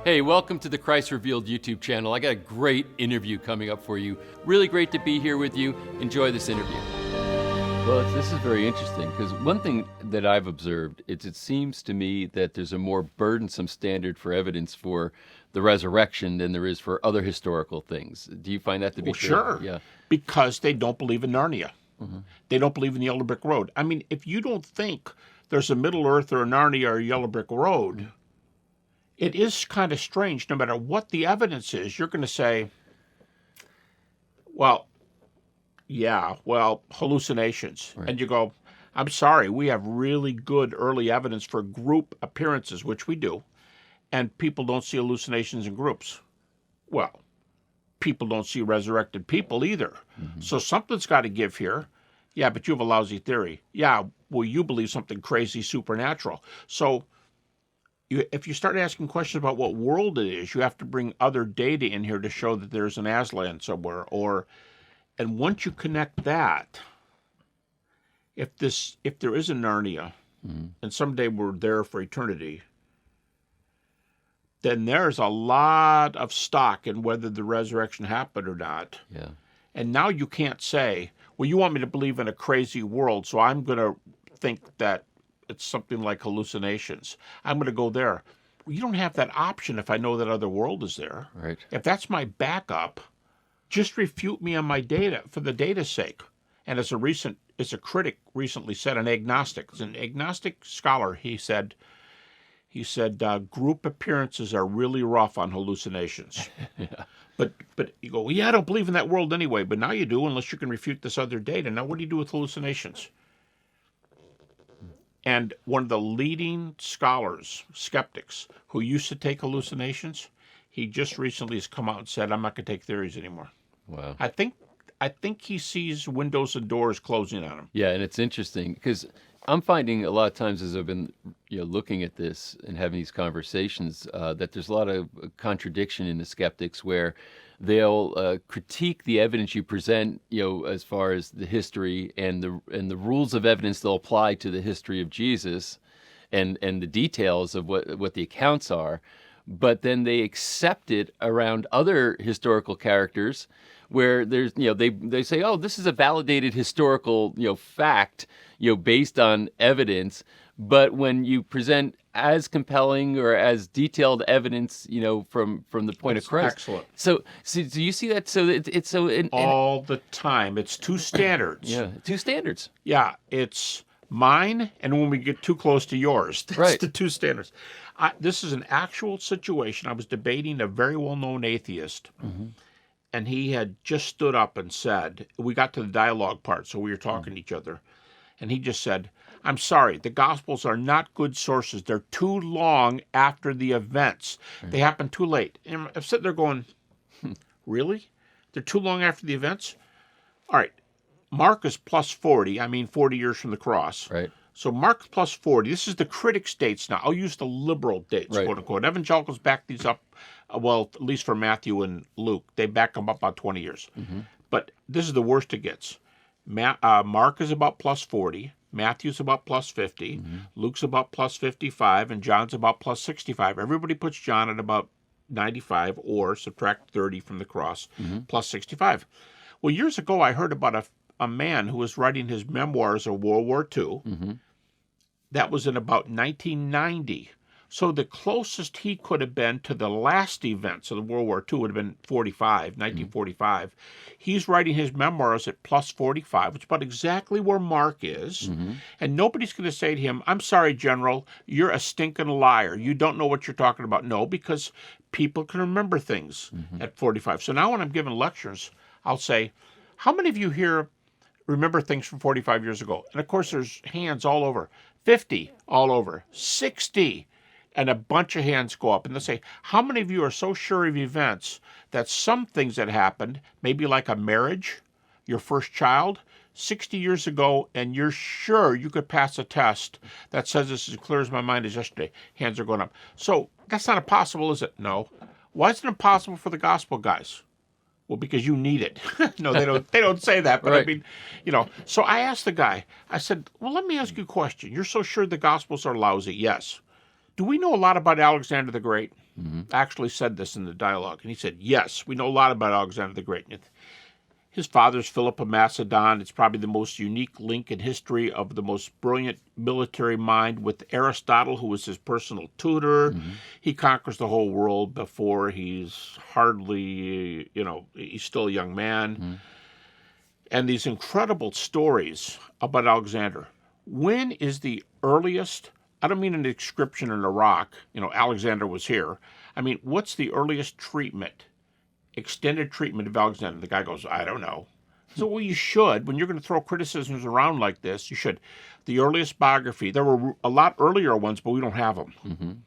Hey, welcome to the Christ Revealed YouTube channel. I got a great interview coming up for you. Really great to be here with you. Enjoy this interview. Well, this is very interesting because one thing that I've observed is it seems to me that there's a more burdensome standard for evidence for the resurrection than there is for other historical things. Do you find that to be true? Sure. Yeah. Because they don't believe in Narnia. Mm-hmm. They don't believe in the Yellow Brick Road. I mean, if you don't think there's a Middle Earth or a Narnia or a Yellow Brick Road, it is kind of strange. No matter what the evidence is, you're going to say, well, hallucinations. Right. And you go, I'm sorry, we have really good early evidence for group appearances, which we do, and people don't see hallucinations in groups. Well, people don't see resurrected people either. Mm-hmm. So something's got to give here. Yeah, but you have a lousy theory. Yeah, well, you believe something crazy supernatural. So if you start asking questions about what world it is, you have to bring other data in here to show that there's an Aslan somewhere. And once you connect that, if there is a Narnia, mm-hmm. and someday we're there for eternity, then there's a lot of stock in whether the resurrection happened or not. Yeah. And now you can't say, well, you want me to believe in a crazy world, so I'm going to think that it's something like hallucinations. I'm going to go there. Well, you don't have that option if I know that other world is there. Right. If that's my backup, just refute me on my data for the data's sake. And as a critic recently said, an agnostic scholar, he said, group appearances are really rough on hallucinations. Yeah. But you go, well, yeah, I don't believe in that world anyway. But now you do, unless you can refute this other data. Now, what do you do with hallucinations? And one of the leading scholars, skeptics, who used to take hallucinations, he just recently has come out and said, I'm not going to take theories anymore. Wow. I think he sees windows and doors closing on him. Yeah, and it's interesting because I'm finding a lot of times as I've been looking at this and having these conversations that there's a lot of contradiction in the skeptics where they'll critique the evidence you present, as far as the history and the rules of evidence they'll apply to the history of Jesus and the details of what the accounts are, but then they accept it around other historical characters where there's they say, oh, this is a validated historical fact based on evidence, but when you present as compelling or as detailed evidence from the point of Christ. Excellent. So do you see that? So it's so all the time. It's two standards. Yeah, two standards. Yeah, it's mine, and when we get too close to yours, that's right. The two standards. This is an actual situation. I was debating a very well-known atheist. Mm-hmm. And he had just stood up and said, we got to the dialogue part, so we were talking to each other. And he just said, I'm sorry, the Gospels are not good sources. They're too long after the events. Right. They happen too late. And I'm sitting there going, really? They're too long after the events? All right, Mark is plus 40. I mean, 40 years from the cross. Right. So Mark's plus 40. This is the critics' dates now. I'll use the liberal dates, right. Quote unquote. Evangelicals back these up, well, at least for Matthew and Luke. They back them up about 20 years. Mm-hmm. But this is the worst it gets. Mark is about plus 40. Matthew's about plus 50. Mm-hmm. Luke's about plus 55. And John's about plus 65. Everybody puts John at about 95 or subtract 30 from the cross, mm-hmm. plus 65. Well, years ago, I heard about a man who was writing his memoirs of World War II. Mm-hmm. That was in about 1990. So the closest he could have been to the last events of the World War II would have been 1945. Mm-hmm. He's writing his memoirs at plus 45, which is about exactly where Mark is. Mm-hmm. And nobody's going to say to him, I'm sorry, General, you're a stinking liar. You don't know what you're talking about. No, because people can remember things mm-hmm. at 45. So now when I'm giving lectures, I'll say, how many of you here remember things from 45 years ago? And of course, there's hands all over. 50 all over. 60. And a bunch of hands go up. And they'll say, how many of you are so sure of events that some things that happened, maybe like a marriage, your first child, 60 years ago, and you're sure you could pass a test that says this is as clear as my mind as yesterday? Hands are going up. So that's not impossible, is it? No. Why is it impossible for the gospel guys? Well, because you need it. No, they don't. They don't say that. But right. I mean, So I asked the guy. I said, "Well, let me ask you a question. You're so sure the Gospels are lousy? Yes. do we know a lot about Alexander the Great? I actually said this in the dialogue, and he said, yes, we know a lot about Alexander the Great. His father's Philip of Macedon. It's probably the most unique link in history of the most brilliant military mind with Aristotle, who was his personal tutor. He conquers the whole world before he's hardly, he's still a young man. And these incredible stories about Alexander. When is the earliest, I don't mean an inscription in a rock, Alexander was here. I mean, what's the earliest treatment? Extended treatment of Alexander. The guy goes, I don't know. So, well, you should. When you're going to throw criticisms around like this, you should. The earliest biography, there were a lot earlier ones, but we don't have them.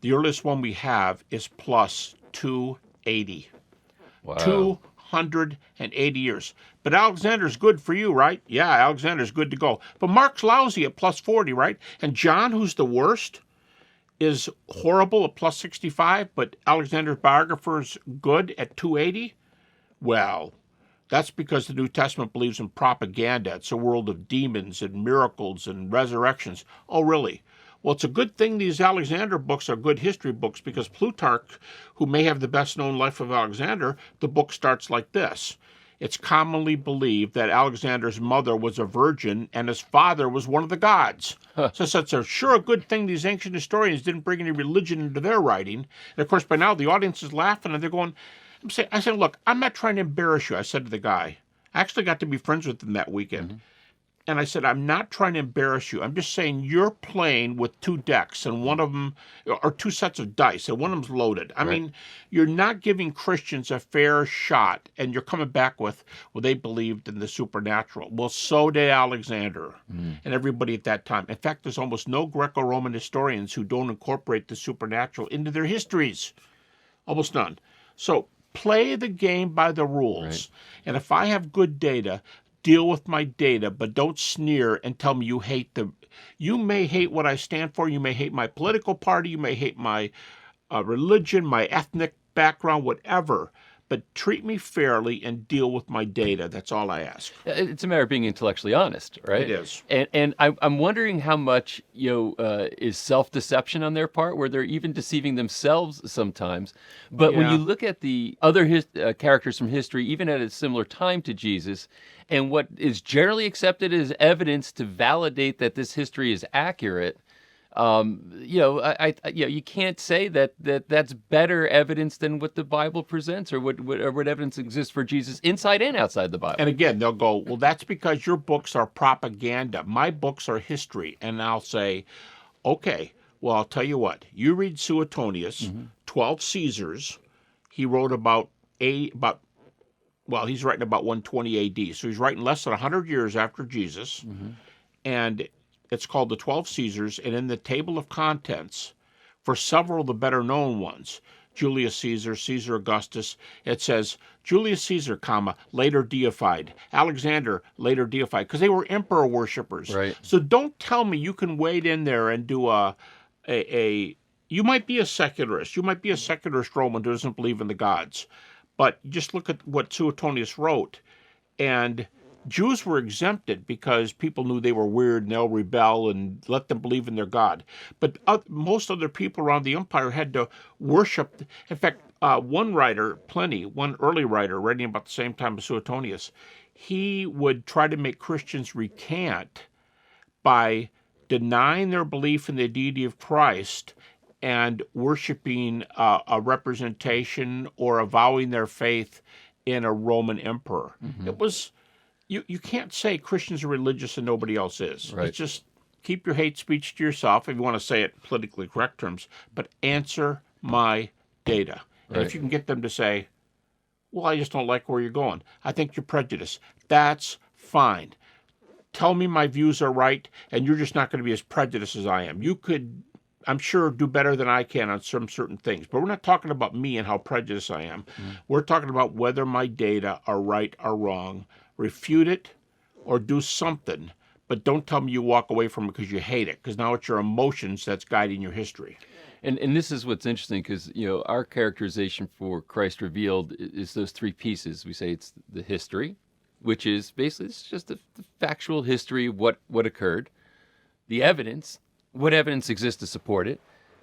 The earliest one we have is plus 280. Wow. 280 years. But Alexander's good for you, right? Yeah, Alexander's good to go. But Mark's lousy at plus 40, right? And John, who's the worst, is horrible at plus 65, but Alexander's biographer's good at 280? Well, that's because the New Testament believes in propaganda. It's a world of demons and miracles and resurrections. Oh, really? Well, it's a good thing these Alexander books are good history books, because Plutarch, who may have the best-known life of Alexander, the book starts like this. It's commonly believed that Alexander's mother was a virgin and his father was one of the gods. So it's a good thing these ancient historians didn't bring any religion into their writing. And of course, by now the audience is laughing and they're going, I said, look, I'm not trying to embarrass you, I said to the guy. I actually got to be friends with him that weekend. And I said, I'm not trying to embarrass you. I'm just saying you're playing with two decks, and one of them, or two sets of dice, and one of them's loaded. I mean, you're not giving Christians a fair shot, and you're coming back with, well, they believed in the supernatural. Well, so did Alexander and everybody at that time. In fact, there's almost no Greco-Roman historians who don't incorporate the supernatural into their histories. Almost none. So play the game by the rules. And if I have good data, deal with my data, but don't sneer and tell me you hate you may hate what I stand for, you may hate my political party, you may hate my religion, my ethnic background, whatever, but treat me fairly and deal with my data. That's all I ask. It's a matter of being intellectually honest, right? It is. And I'm wondering how much, is self-deception on their part, where they're even deceiving themselves sometimes. But when you look at the other characters from history, even at a similar time to Jesus, and what is generally accepted as evidence to validate that this history is accurate, you can't say that's better evidence than what the Bible presents, or what evidence exists for Jesus inside and outside the Bible. And again, they'll go, well, that's because your books are propaganda. My books are history. And I'll say, okay, well, I'll tell you what. You read Suetonius, 12 Caesars. He wrote he's writing about 120 AD. So he's writing less than 100 years after Jesus. And it's called the 12 Caesars, and in the table of contents, for several of the better-known ones, Julius Caesar, Caesar Augustus, it says, Julius Caesar, later deified. Alexander, later deified, because they were emperor worshippers. Right. So don't tell me you can wade in there and do you might be a secularist. You might be a secularist Roman who doesn't believe in the gods. But just look at what Suetonius wrote, and Jews were exempted because people knew they were weird and they'll rebel, and let them believe in their God. But most other people around the empire had to worship. In fact, one early writer, writing about the same time as Suetonius, he would try to make Christians recant by denying their belief in the deity of Christ and worshiping a representation or avowing their faith in a Roman emperor. It was... You can't say Christians are religious and nobody else is. Right. It's just keep your hate speech to yourself, if you want to say it in politically correct terms, but answer my data. And if you can get them to say, well, I just don't like where you're going, I think you're prejudiced, that's fine. Tell me my views are right, and you're just not going to be as prejudiced as I am. You could, I'm sure, do better than I can on some certain things, but we're not talking about me and how prejudiced I am. We're talking about whether my data are right or wrong. Refute it or do something, but don't tell me you walk away from it because you hate it, because now it's your emotions that's guiding your history. And this is what's interesting, because our characterization for Christ revealed is those three pieces. We say it's the history, which is basically it's just the factual history of what occurred, the evidence, what evidence exists to support it,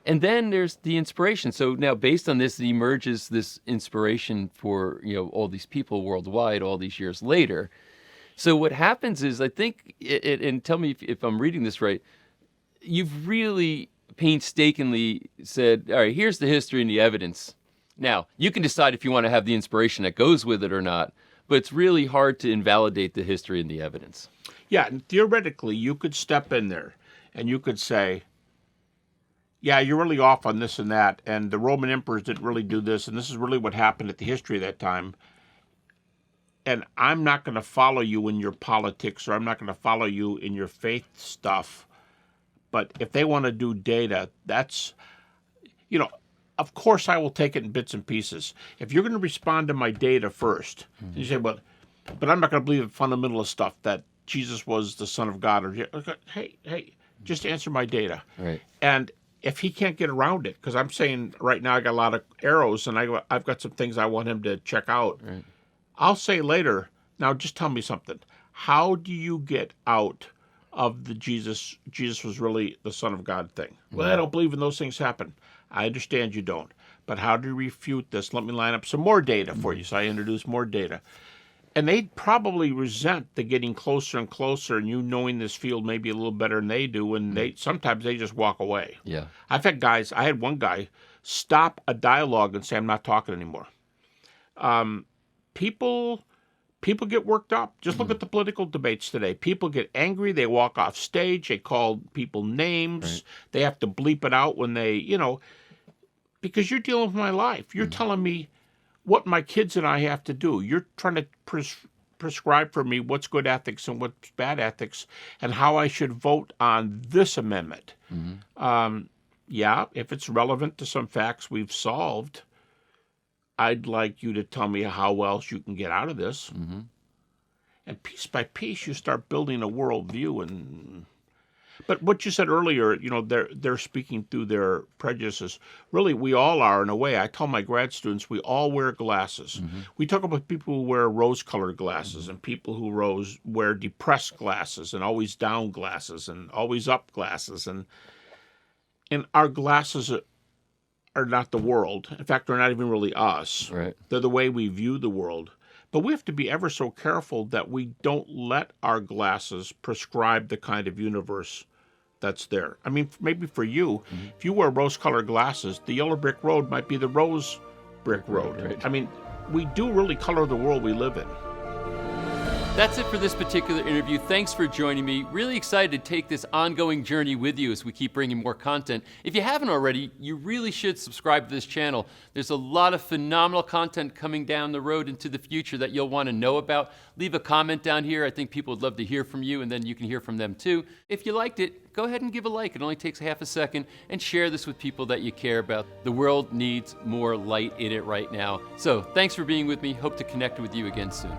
And then there's the inspiration. So now, based on this, emerges this inspiration for all these people worldwide all these years later. So what happens is, I think, and tell me if I'm reading this right, you've really painstakingly said, all right, here's the history and the evidence. Now, you can decide if you want to have the inspiration that goes with it or not, but it's really hard to invalidate the history and the evidence. Yeah, and theoretically, you could step in there and you could say, yeah, you're really off on this and that, and the Roman emperors didn't really do this, and this is really what happened at the history of that time. And I'm not going to follow you in your politics, or I'm not going to follow you in your faith stuff. But if they want to do data, that's, of course I will take it in bits and pieces. If you're going to respond to my data first, and you say, but I'm not going to believe the fundamentalist stuff that Jesus was the Son of God. Or hey, just answer my data. Right. And if he can't get around it, because I'm saying right now I got a lot of arrows, and I've got some things I want him to check out. Right. I'll say later, now just tell me something. How do you get out of the Jesus was really the Son of God thing? Well, I don't believe in those things happen. I understand you don't. But how do you refute this? Let me line up some more data for you. So I introduce more data. And they'd probably resent the getting closer and closer, and you knowing this field maybe a little better than they do, and sometimes they just walk away. Yeah. I had one guy stop a dialogue and say, I'm not talking anymore. People get worked up. Just look at the political debates today. People get angry. They walk off stage. They call people names. Right. They have to bleep it out when they, because you're dealing with my life. You're telling me what my kids and I have to do. You're trying to prescribe for me what's good ethics and what's bad ethics and how I should vote on this amendment. Yeah, if it's relevant to some facts we've solved, I'd like you to tell me how else you can get out of this. And piece by piece, you start building a worldview. But what you said earlier, they're speaking through their prejudices. Really, we all are in a way. I tell my grad students, we all wear glasses. We talk about people who wear rose-colored glasses and people who wear depressed glasses and always down glasses and always up glasses. And our glasses are not the world. In fact, they're not even really us. Right. They're the way we view the world. But we have to be ever so careful that we don't let our glasses prescribe the kind of universe that's there. I mean, maybe for you, if you wear rose-colored glasses, the yellow brick road might be the rose brick road. Right. I mean, we do really color the world we live in. That's it for this particular interview. Thanks for joining me. Really excited to take this ongoing journey with you as we keep bringing more content. If you haven't already, you really should subscribe to this channel. There's a lot of phenomenal content coming down the road into the future that you'll want to know about. Leave a comment down here. I think people would love to hear from you, and then you can hear from them too. If you liked it, go ahead and give a like. It only takes half a second, and share this with people that you care about. The world needs more light in it right now. So thanks for being with me. Hope to connect with you again soon.